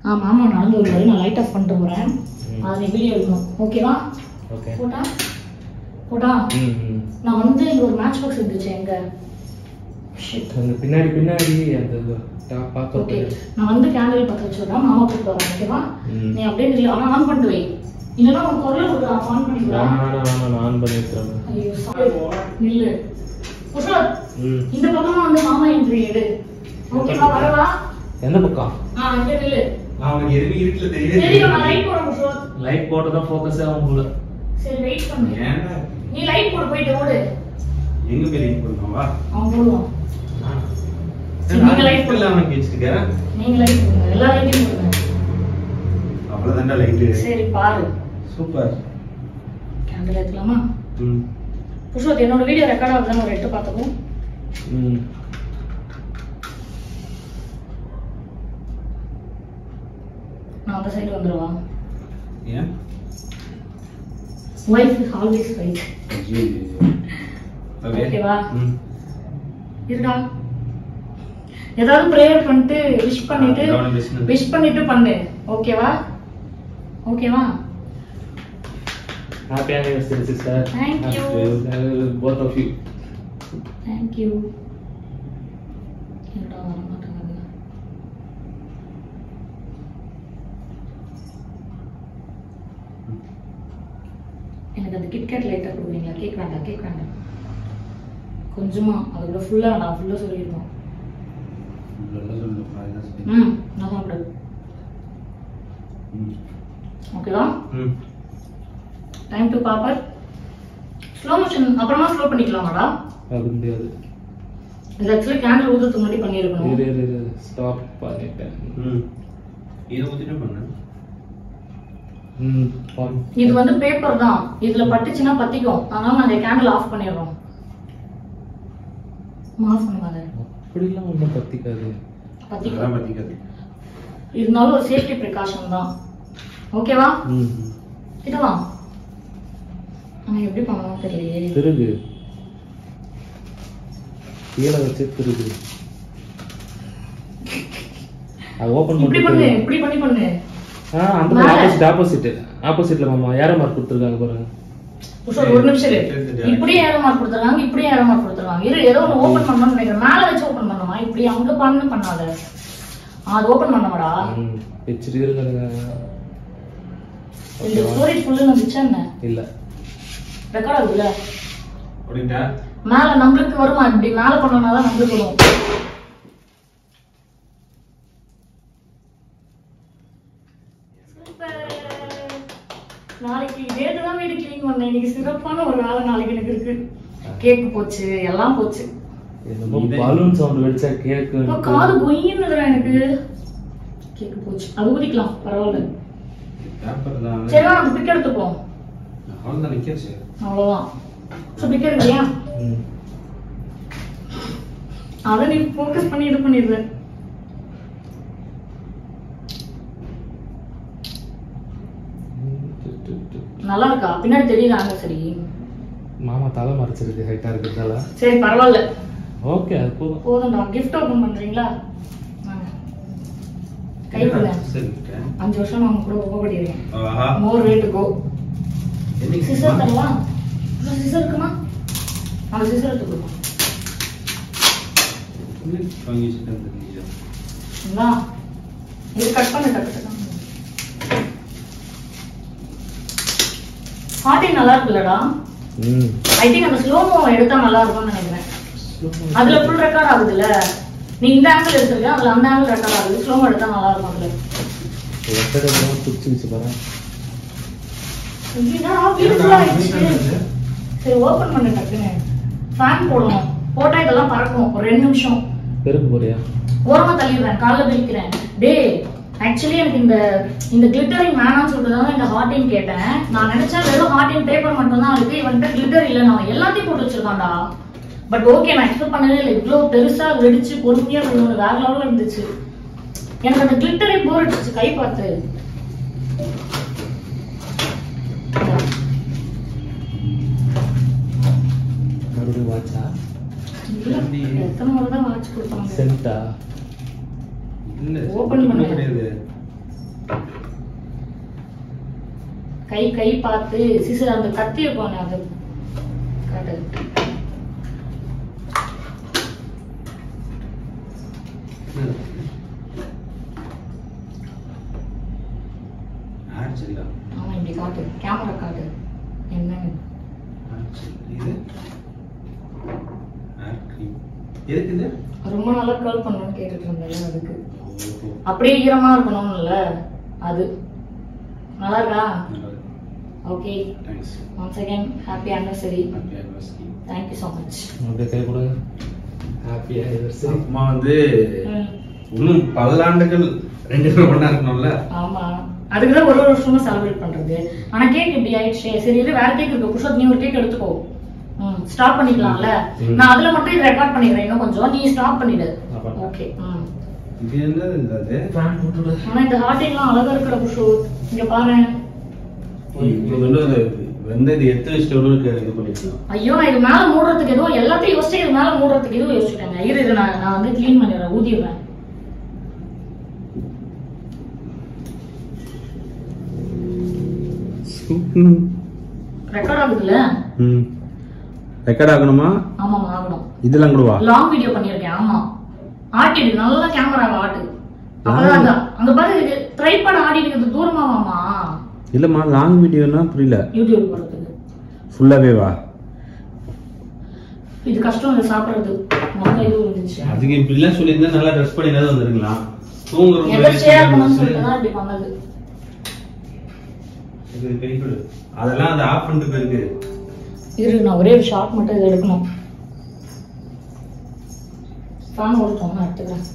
மாமா நடந்து வருவாரு, நான் லைட் ஆஃப் பண்ணிட்டு போறேன். அதை வீடியோ எடுக்கணும். ஓகேவா? ஓகே. போட்டா நான் வந்து இங்க ஒரு மேட்ச் பாக்ஸ் இருந்துச்சு எங்க பின்னாடி அந்த பாக்க. ஓகே, நான் வந்து கேண்டில் பத்த வச்சிடுறேன். மாமா கூப்பிட்டு வரேன். ஓகேவா? நீ அப்படியே நில்லு. ஆனா ஆன் பண்ணிட்டு வை. இல்லைன்னா உன் குரல் ஒரு ஆன் பண்ணிக்கலாம். நான் ஆன் பண்ணி வைக்கிறேன். ஐயோ சாரி, நில்லு. புஷர், இந்த பக்கமா வந்து மாமா என்ட்ரி எடு. ஓகேவா? வரவா? எந்த பக்கம்? இங்க நில்லு. அவனுக்கு எதுவும் இருட்டுல தெரியவே தெரியும். நான் லைட் போடுறேன் புஷர். லைட் போட்டு தான் ஃபோக்கஸ் ஆகும் போல. சரி வெயிட் பண்ணு. ஏன்னா நீ லைட் போடு, போயிட்டு ஓடு. எங்க போய் லைட் போடுறோம்? வா. அவன் போடுவான். நீங்க லைட் போடலாம் வச்சிருக்க. நீங்க லைட் போடுங்க. எல்லா லைட்டையும் போடுங்க. அவ்வளவுதான்டா லைட். சரி பாரு. சூப்பர். கேண்டில் ஏத்தலாமா? புஷோத், என்னோட வீடியோ ரெக்கார்ட் ஆகுதுன்னு ஒரு எட்டு பார்த்துக்கும். நான் அந்த சைடு வந்துடுவா. ஏன்? Wife is always right. ஓகேவா? இருடா. ஏதாவது பிரேயர் பண்ணிட்டு விஷ் பண்ணிட்டு பண்ணு. ஓகேவா? ஓகேவா? Happy anniversary, sister. Thank you. Both of you. Thank you. என்னடா வர மாட்டேங்குது. எனக்கு அந்த கிட்கேட் லைட்டா கொடுக்குறீங்களா? கேக் வேண்டாம். கொஞ்சமா, அதுக்குள்ள ஃபுல்லா நான் ஃபுல்லா சொல்லிருக்கோம். நான் சாப்பிடு. ஓகேவா? Time to popper. Slow motion அப்புறமா ஸ்லோ பண்ணிக்கலாமாடா? அது முடியாது. இது एक्चुअली கேண்டில் ஊதுறதுக்கு முன்னாடி பண்ணிருக்கணும். இரு ஸ்டாப் பண்ணிட்டேன். இது ஊத்திட்டு பண்ணு. இது வந்து பேப்பர் தான். இதுல பட்டுச்சுனா பத்திக்கும். அதனால நான் இந்த கேண்டில் ஆஃப் பண்ணிடுறோம். ஆஃப் பண்ணுவாங்க. அப்படிலாம் ஒண்ணும் பத்திக்காது. பத்திக்காது. இருந்தாலும் ஒரு சேஃப்டி பிரிகாஷன் தான். ஓகேவா? இதெல்லாம் நான் எப்படி பண்ணணும் தெரியலையே. திருகு கீழே வச்சு திருகு. அது ஓபன் பண்ணி இப்படி பண்ணு. அந்த ஆப்போசிட்ல மாமா ஏரோ மார்க் கொடுத்திருக்காங்க பாருங்க. ஒரு நிமிஷம் இரு. இப்படியே ஏரோ மார்க் கொடுத்திருக்காங்க, இப்படியே ஏரோ மார்க் கொடுத்திருக்காங்க. இரு, ஏதோ ஒன்னு ஓபன் பண்ணணும்னு நினைக்கிறேன். மேல வச்சு ஓபன் பண்ணணுமா? இப்படி அங்க பண்ணாத. அது ஓபன் பண்ணமாடா. வெச்சிட்டு இருங்க. இந்த ஸ்டோரேஜ் ஃபுல்லா வந்துச்சா என்ன? இல்ல. ரெக்கார்ட் ஆகுதுல? ஓடிட்டா? மேல நம்மளுக்கு வருமா? இப்படி மேல பண்ணனும்னா தான் நம்மளுக்கு வரும். நாளைக்கு நேத்து தான் வீடு கிளீன் பண்ணேன். இன்னைக்கு சிறப்பான ஒரு வேலை நாளைக்கு எனக்கு இருக்கு. கேக் போச்சு, எல்லாம் போச்சு. என்னமோ பலூன் சவுண்ட் வெடிச்சா கேக் காது கொயின்னுதுடா எனக்கு. கேக் போச்சு. அது ஊதிக்கலாம், பரவாயில்ல. சரி, நம்ம பிக் எடுத்துப்போம். அவ்வளவுதான் நிக்கச்சு. அவ்வளவுதான். சோ பிக் எடுக்கலையா? அத நீ ஃபோக்கஸ் பண்ணி இது பண்ணிடுற. நல்லா இருக்கா? பின்னாடி தெரியுறாங்க. சரி மாமா தலை மறைச்சிருக்கு ஹைட்டா இருக்கிறதால. சரி பரவாயில்ல. ஓகே, அது போதும்டா. கிஃப்ட் ஓபன் பண்றீங்களா? கைக்குள்ள 5 வருஷம் நான் கூட ஓபடிறேன். மோர் வே டு கோ. சிசர் தரவா? சிசர் இருக்குமா? அந்த சிசர் எடுத்துக்கோ. வாங்கி வச்சிருக்கேன். இந்தா இது கட் பண்ணு. ஹார்டிங் நல்லா இருக்குல்லடா? ஐ திங்க் அந்த ஸ்லோமோ எடுத்தா நல்லா இருக்கும்னு நினைக்கிறேன். அதுல ஃபுல் ரெக்கார்ட் ஆகுதுல்ல? நீ இந்த ஆங்கிள் எடுத்துருக்க, அதுல அந்த ஆங்கிள் ரெக்கார்ட் ஆகுது. ஸ்லோமோ எடுத்தா நல்லா இருக்கும். அதுல எத்தனை புடிச்சிருச்சு பாரு. சரி ஓபன் பண்ணு டக்குன்னு. ஃபேன் போடணும். போட்டா இதெல்லாம் பறக்கும். ஒரு 2 நிமிஷம் பெருக்கு போறியா? ஓரமா தள்ளிடுறேன், காலைல பிரிக்கிறேன். டேய் ஆக்சுவலி எனக்கு இந்த கிளிட்டரிங் வேணாம்னு சொல்றதுனால இந்த ஹார்டின் கேட்டேன். நான் நினைச்சேன் வெறும் ஹார்டின் பேப்பர் மட்டும் தான் இருக்கு, இவன்கிட்ட கிளிட்டர் இல்ல. நான் எல்லாத்தையும் போட்டு வச்சிருக்கான்டா. பட் ஓகே, நான் எக்ஸ்பெக்ட் பண்ணவே இல்லை இவ்வளவு பெருசா வெடிச்சு பொறுமையா வேற லெவல்ல இருந்துச்சு. எனக்கு அந்த கிளிட்டரை போர் அடிச்சு கை பார்த்து. மறுபடியும் வாட்சா? எத்தனை முறை தான் வாட்ச் கொடுப்பாங்க? சென்டா இல்ல ஓபன் பண்ண கிடையாது. கை பார்த்து சிசர் அந்த கத்தி இருக்கும் அது காட்டு. ஆமா இப்படி காட்டு, கேமரா காட்டு என்ன இது எதுக்கு ரொம்ப நல்லா கர்ல் பண்ணணும்னு கேட்டுட்டு இருந்தேன். அதுக்கு அப்படியே ஈரமா இருக்கணும்ல அது. நல்லா இருக்கா? Okay, once again happy anniversary. Thank you so much. அப்படியே கை கொடுங்க. Happy anniversary. அம்மா வந்து இன்னும் பல ஆண்டுகள் 2 பேரும் ஒண்ணா இருக்கணும்ல. ஆமா, அதுக்குதான் ஒரு வருஷமா செலிப்ரேட் பண்றது. ஆனா கேக் இப்படி ஆயிடுச்சு. சரி இது வேற கேக் இருக்கு, குஷோத் நீ ஒரு கேக் எடுத்துக்கோ. ஸ்டாப் பண்ணிக்கலாம்ல. நான் அதுல மட்டும் இது ரெக்கார்ட் பண்ணிடுறேன் இன்னும் கொஞ்சம், நீ ஸ்டாப் பண்ணிடு. ஓகே. இது என்னது இது? ஃபேன் போட்டுடு. ஆனா இந்த ஹார்டிங்லாம் அழகா இருக்குடா குஷோத். இங்க பாரு. இது வந்து வந்து இது எத்தனை ஸ்டெப்ல இது பண்ணிக்கலாம். ஐயோ நான் இது மேல மூடுறதுக்கு ஏதோ எல்லாத்தையும் யோசிச்சு இது மேல மூடுறதுக்கு ஏதோ யோசிச்சுட்டேங்க. இது நான் வந்து க்ளீன் பண்ணிடுறேன், ஊதிடுறேன். ரெக்கார்ட் ஆகுதுல்ல? ரெக்கார்ட் ஆகணுமா? ஆமாமா ஆகணும். இதெல்லாம் கூடவா? லாங் வீடியோ பண்ணிருக்கேன். ஆமா ஆட்டிடு, நல்லா கேமராவை ஆட்டு. அப்பதான் அங்க பாரு, இது ட்ரைபாட் ஆடிட்டு தூரமாவாமா. இல்லம்மா, லாங் வீடியோனா புரியல. யூடியூப் போறதுக்கு ஃபுல்லாவே வா. இது கஷ்டம் இல்ல சாப்பிடுறது. முதல்ல இது இருந்துச்சு. அதுக்கு இப்படி எல்லாம் சொல்லியிருந்தா நல்லா ட்ரெஸ் பண்ணி ஏதாவது வந்திருக்கலாம். தூங்குறோம் எதர்ச்சியா இருக்கணும்னு சொல்லிட்டு தான் இப்படி பண்ணது. இது கைக்குடு. அதெல்லாம் அது ஆஃப் பண்ணிட்டு போயிருக்கு. இரு நான் ஒரே ஒரு ஷாட் மட்டும் இது எடுக்கணும். ஃபேன் ஓடுறோம், நான் எடுத்துக்கிறேன்.